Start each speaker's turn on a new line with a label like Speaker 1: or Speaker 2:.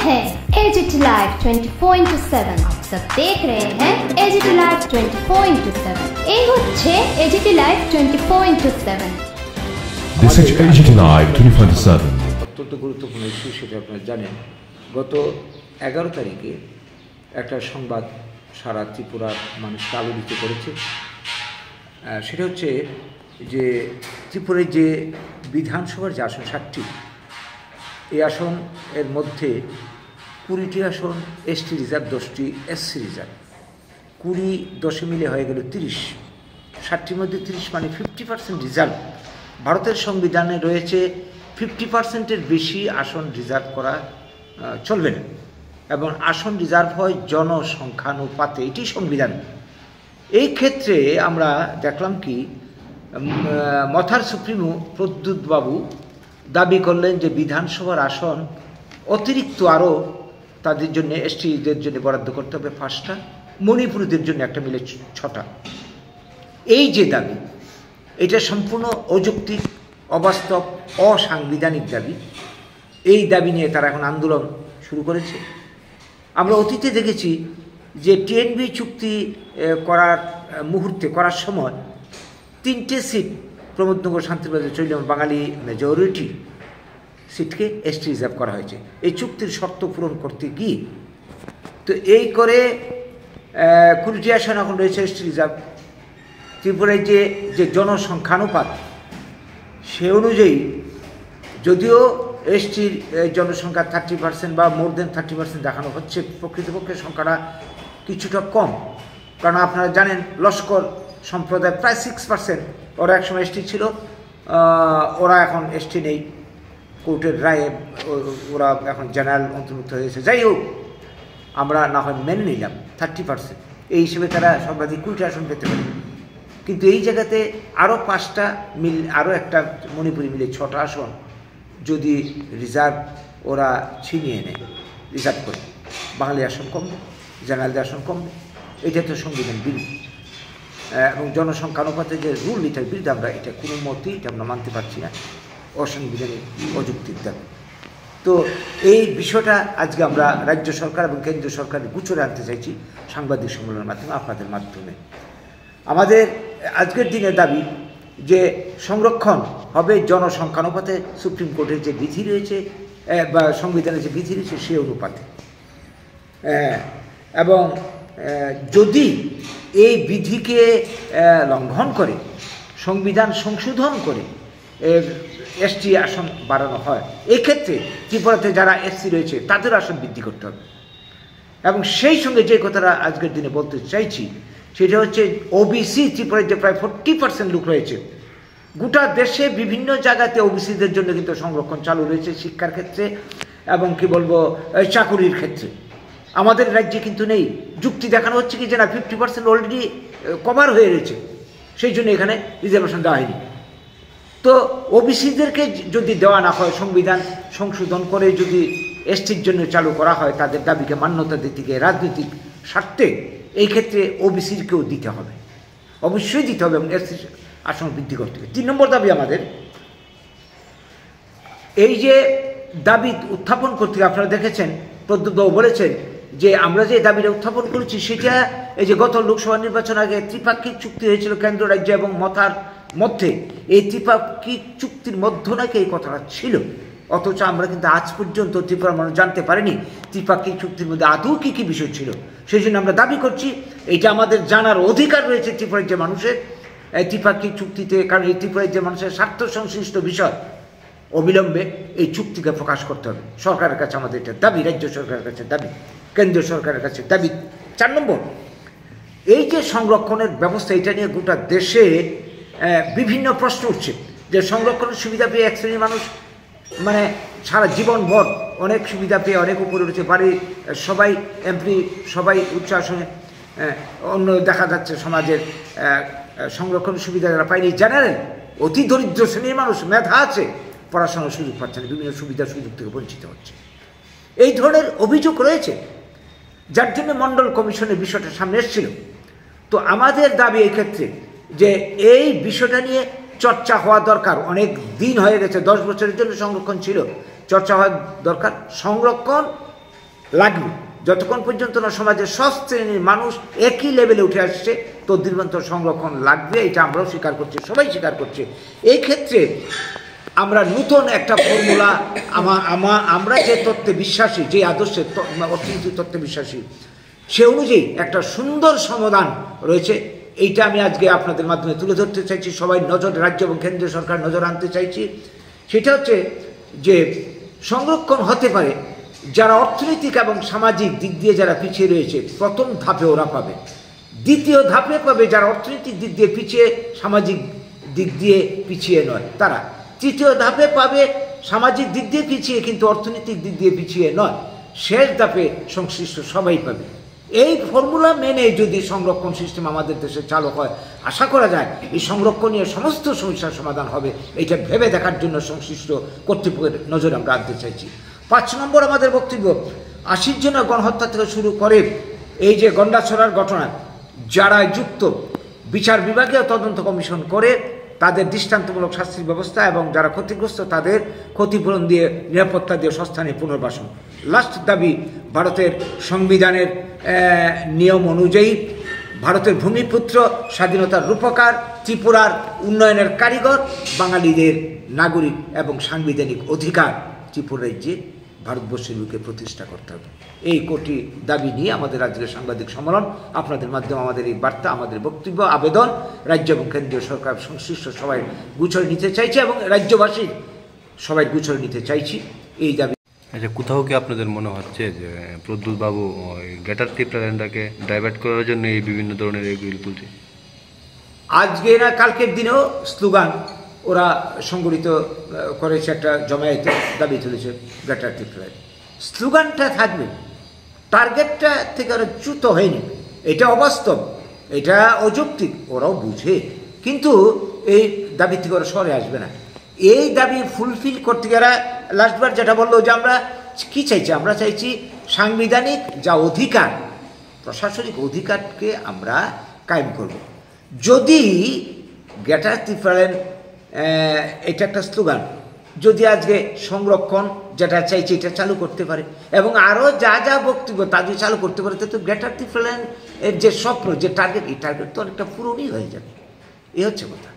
Speaker 1: है AGT live 24/7। आप सब देख रहे हैं एजीटी लाइव 24/7। এই হচ্ছে AGT live 24/7।
Speaker 2: This is AGT live 24/7।
Speaker 3: অত্যন্ত গুরুত্বপূর্ণ ইস্যু, সেটা আপনারা জানেন। গত 11 তারিখে একটা সংবাদ সারা ত্রিপুরার মানুষকে আলোড়িত করেছে। সেটা হচ্ছে যে ত্রিপুরায় যে বিধানসভার যে আসন 60টি, এই আসন এর মধ্যে 20টি আসন এসটি রিজার্ভ, 10টি এসসি রিজার্ভ। 20-10 মিলে হয়ে গেল 30। 60টির মধ্যে 30 মানে 50% রিজার্ভ। ভারতের সংবিধানে রয়েছে 50%-এর বেশি আসন রিজার্ভ করা চলবে না, এবং আসন রিজার্ভ হয় জনসংখ্যানুপাতে, এটি সংবিধান। এই ক্ষেত্রে আমরা দেখলাম কি মথার সুপ্রিমো প্রদ্যুৎ বাবু দাবি করলেন যে বিধানসভার আসন অতিরিক্ত আরও তাদের জন্য, এসটিদের জন্য বরাদ্দ করতে হবে 5টা, মণিপুরীদের জন্য একটা মিলে 6টা। এই যে দাবি, এটা সম্পূর্ণ অযৌক্তিক, অবাস্তব, অসাংবিধানিক দাবি। এই দাবি নিয়ে তারা এখন আন্দোলন শুরু করেছে। আমরা অতীতে দেখেছি যে টিএনবি চুক্তি করার মুহূর্তে, করার সময় 3টে সিট প্রমোদনগর, শান্তিবাজার, চৈলাম বাঙালি মেজরিটি সিটকে এসটি রিজার্ভ করা হয়েছে এই চুক্তির শর্ত পূরণ করতে গিয়ে। তো এই করে 20টি আসন এখন রয়েছে এসটি রিজার্ভ। ত্রিপুরায় যে জনসংখ্যানুপাত, সে অনুযায়ী যদিও এসটির জনসংখ্যা 30% বা মোর দেন 30% দেখানো হচ্ছে, প্রকৃতপক্ষে সংখ্যাটা কিছুটা কম। কারণ আপনারা জানেন লস্কর সম্প্রদায় প্রায় 6%, ওরা একসময় এসটি ছিল, ওরা এখন এসটি নেই, কোর্টের রায়ে ওরা এখন জেনারেল অন্তর্ভুক্ত হয়েছে। যাই হোক, আমরা না হয় মেনে নিলাম 30%, এই হিসেবে তারা সর্বাধিক 20টি আসন পেতে পারে। কিন্তু এই জায়গাতে আরও 5টা মিল, আরও একটা মণিপুরি মিলে 6টা আসন যদি রিজার্ভ ওরা ছিনিয়ে নেয়, রিজার্ভ করে, বাঙালি আসন কমবে, জেনারেলদের আসন কমবে। এটা তো সংবিধান বিরোধী, এবং জনসংখ্যানুপাতে যে রুল, এটার বিরুদ্ধে আমরা এটা কোনো মতেই এটা আমরা মানতে পারছি না, অসাংবিধানিক, অযৌক্তিক দাবি। তো এই বিষয়টা আজকে আমরা রাজ্য সরকার এবং কেন্দ্রীয় সরকারের গোচরে আনতে চাইছি সাংবাদিক সম্মেলনের মাধ্যমে, আপনাদের মাধ্যমে। আমাদের আজকের দিনের দাবি যে সংরক্ষণ হবে জনসংখ্যানুপাতে, সুপ্রিম কোর্টের যে বিধি রয়েছে বা সংবিধানের যে বিধি রয়েছে সে অনুপাতে। এবং যদি এই বিধিকে লঙ্ঘন করে, সংবিধান সংশোধন করে এসটি আসন বাড়ানো হয়, এক্ষেত্রে ত্রিপুরাতে যারা এসসি রয়েছে তাদের আসন বৃদ্ধি করতে হবে। এবং সেই সঙ্গে যে কথাটা আজকের দিনে বলতে চাইছি, সেটা হচ্ছে ওবিসি ত্রিপুরায় যে প্রায় 40% লোক রয়েছে, গোটা দেশে বিভিন্ন জায়গাতে ওবিসিদের জন্য কিন্তু সংরক্ষণ চালু রয়েছে, শিক্ষার ক্ষেত্রে এবং কি বলবো চাকুরির ক্ষেত্রে। আমাদের রাজ্যে কিন্তু নেই। যুক্তি দেখানো হচ্ছে কি যে না, 50% অলরেডি কভার হয়ে রয়েছে, সেই জন্য এখানে রিজার্ভেশন দেওয়া হয়নি। তো ওবিসিদেরকে যদি দেওয়া না হয়, সংবিধান সংশোধন করে যদি এসটির জন্য চালু করা হয়, তাদের দাবিকে মান্যতা দিতে গিয়ে রাজনৈতিক স্বার্থে, এই ক্ষেত্রে ওবিসিকেও দিতে হবে, অবশ্যই দিতে হবে, এবং এসটি আসন বৃদ্ধি করতে হবে। 3 নম্বর দাবি আমাদের, এই যে দাবি উত্থাপন করতে, আপনারা দেখেছেন প্রদ্যুৎবাবু বলেছেন যে আমরা যে দাবিটা উত্থাপন করেছি সেটা এই যে গত লোকসভা নির্বাচন আগে ত্রিপাক্ষিক চুক্তি হয়েছিল কেন্দ্র, রাজ্য এবং মথার মধ্যে, এই ত্রিপাক্ষিক চুক্তির মধ্য নাকি এই কথাটা ছিল। অথচ আমরা কিন্তু আজ পর্যন্ত ত্রিপুরার মানুষ জানতে পারিনি ত্রিপাক্ষিক চুক্তির মধ্যে আদৌ কী কী বিষয় ছিল। সেই জন্য আমরা দাবি করছি, এটা আমাদের জানার অধিকার রয়েছে ত্রিপুরার যে মানুষের ত্রিপাক্ষিক চুক্তিতে, কারণ এই ত্রিপুরার যে মানুষের স্বার্থ সংশ্লিষ্ট বিষয়, অবিলম্বে এই চুক্তিকে প্রকাশ করতে হবে। সরকারের কাছে আমাদের এটা দাবি, রাজ্য সরকারের কাছে দাবি, কেন্দ্রীয় সরকারের কাছে দাবি। 4 নম্বর, এই যে সংরক্ষণের ব্যবস্থা, এটা নিয়ে গোটা দেশে বিভিন্ন প্রশ্ন উঠছে যে সংরক্ষণের সুবিধা পেয়ে এক শ্রেণীর মানুষ মানে সারা জীবনভর অনেক সুবিধা পেয়ে অনেক উপরে উঠেছে, বাড়ির সবাই এমপি, সবাই উচ্চ আসনে, অন্য দেখা যাচ্ছে সমাজের সংরক্ষণ সুবিধা যারা পায়নি, জেনারেল অতি দরিদ্র শ্রেণীর মানুষ, মেধা আছে, পড়াশোনার সুযোগ পাচ্ছে না, বিভিন্ন সুবিধা সুযোগ থেকে বঞ্চিত হচ্ছে। এই ধরনের অভিযোগ রয়েছে, যার জন্য মণ্ডল কমিশনের বিষয়টা সামনে এসেছিল। তো আমাদের দাবি এই ক্ষেত্রে যে এই বিষয়টা নিয়ে চর্চা হওয়া দরকার। অনেক দিন হয়ে গেছে, 10 বছরের জন্য সংরক্ষণ ছিল, চর্চা হওয়া দরকার। সংরক্ষণ লাগবে। যতক্ষণ পর্যন্ত না সমাজের সব শ্রেণীর মানুষ একই লেভেলে উঠে আসছে ততদিন পর্যন্ত সংরক্ষণ লাগবে, এটা আমরাও স্বীকার করছি, সবাই স্বীকার করছে। এই ক্ষেত্রে আমরা নতুন একটা ফর্মুলা আমরা যে তত্ত্বে বিশ্বাসী, যে আদর্শের অর্থনৈতিক তত্ত্বে বিশ্বাসী, সে অনুযায়ী একটা সুন্দর সমাধান রয়েছে। এইটা আমি আজকে আপনাদের মাধ্যমে তুলে ধরতে চাইছি, সবাই নজর, রাজ্য এবং কেন্দ্রীয় সরকার নজর আনতে চাইছি। সেটা হচ্ছে যে সংরক্ষণ হতে পারে যারা অর্থনৈতিক এবং সামাজিক দিক দিয়ে যারা পিছিয়ে রয়েছে, প্রথম ধাপে ওরা পাবে। দ্বিতীয় ধাপে পাবে যারা অর্থনৈতিক দিক দিয়ে পিছিয়ে, সামাজিক দিক দিয়ে পিছিয়ে নয় তারা। তৃতীয় ধাপে পাবে সামাজিক দিক দিয়ে পিছিয়ে কিন্তু অর্থনৈতিক দিক দিয়ে পিছিয়ে নয়। শেষ ধাপে সংশ্লিষ্ট সবাই পাবে। এই ফর্মুলা মেনে যদি সংরক্ষণ সিস্টেম আমাদের দেশে চালু হয়, আশা করা যায় এই সংরক্ষণীয় সমস্ত সমস্যার সমাধান হবে। এটা ভেবে দেখার জন্য সংশ্লিষ্ট কর্তৃপক্ষের নজরে আমরা আনতে চাইছি। 5 নম্বর আমাদের বক্তব্য, 80 জনের গণহত্যা থেকে শুরু করে এই যে গন্ডাছড়ার ঘটনা, যারা যুক্ত বিচার বিভাগীয় তদন্ত কমিশন করে তাদের দৃষ্টান্তমূলক শাস্তির ব্যবস্থা এবং যারা ক্ষতিগ্রস্ত তাদের ক্ষতিপূরণ দিয়ে, নিরাপত্তা দিয়ে সস্থানে পুনর্বাসন। লাস্ট দাবি, ভারতের সংবিধানের নিয়ম অনুযায়ী ভারতের ভূমিপুত্র, স্বাধীনতার রূপকার, ত্রিপুরার উন্নয়নের কারিগর, বাঙালিদের নাগরিক এবং সাংবিধানিক অধিকার ত্রিপুরা রাজ্যে ভারতবর্ষের বুকে প্রতিষ্ঠা করতে হবে। এই কোটি দাবি নিয়ে আমাদের আজকের সাংবাদিক সম্মেলন। আপনাদের মাধ্যমে আমাদের এই বার্তা, আমাদের বক্তব্য, আবেদন রাজ্য এবং কেন্দ্রীয় সরকার সংশ্লিষ্ট সবাই গুছল নিতে চাইছে এবং রাজ্যবাসীর সবাই গুছল নিতে চাইছি এই দাবি।
Speaker 4: আচ্ছা, কোথাও কি আপনাদের মনে হচ্ছে যে প্রদ্যুৎ বাবু গ্রেটার ত্রিপুরাকে ডাইভার্ট করার জন্য এই বিভিন্ন ধরনের এগুলি তুলছে?
Speaker 3: আজকে না কালকের দিনেও স্লোগান ওরা সংগঠিত করেছে, একটা জমায়েতে দাবি তুলেছে গ্রেটার ত্রিপুরায়। স্লোগানটা থাকবে, টার্গেটটা থেকে ওরা চ্যুত হয়নি। এটা অবাস্তব, এটা অযৌক্তিক, ওরাও বুঝে, কিন্তু এই দাবি থেকে ওরা সরে আসবে না। এই দাবি ফুলফিল করতে গেলে লাস্টবার যেটা বললো যে আমরা কি চাইছি, আমরা চাইছি সাংবিধানিক যা অধিকার, প্রশাসনিক অধিকারকে আমরা কায়েম করব। যদি গ্রেটার ত্রিপুরা, এটা একটা স্লোগান, যদি আজকে সংরক্ষণ যেটা চাইছে এটা চালু করতে পারে এবং আরও যা যা বক্তব্য তা যদি চালু করতে পারে, তো গ্রেটার ত্রিপুরা এর যে স্বপ্ন, যে টার্গেট, এই টার্গেট তো অনেকটা পূরণই হয়ে যাবে। এই হচ্ছে কথা।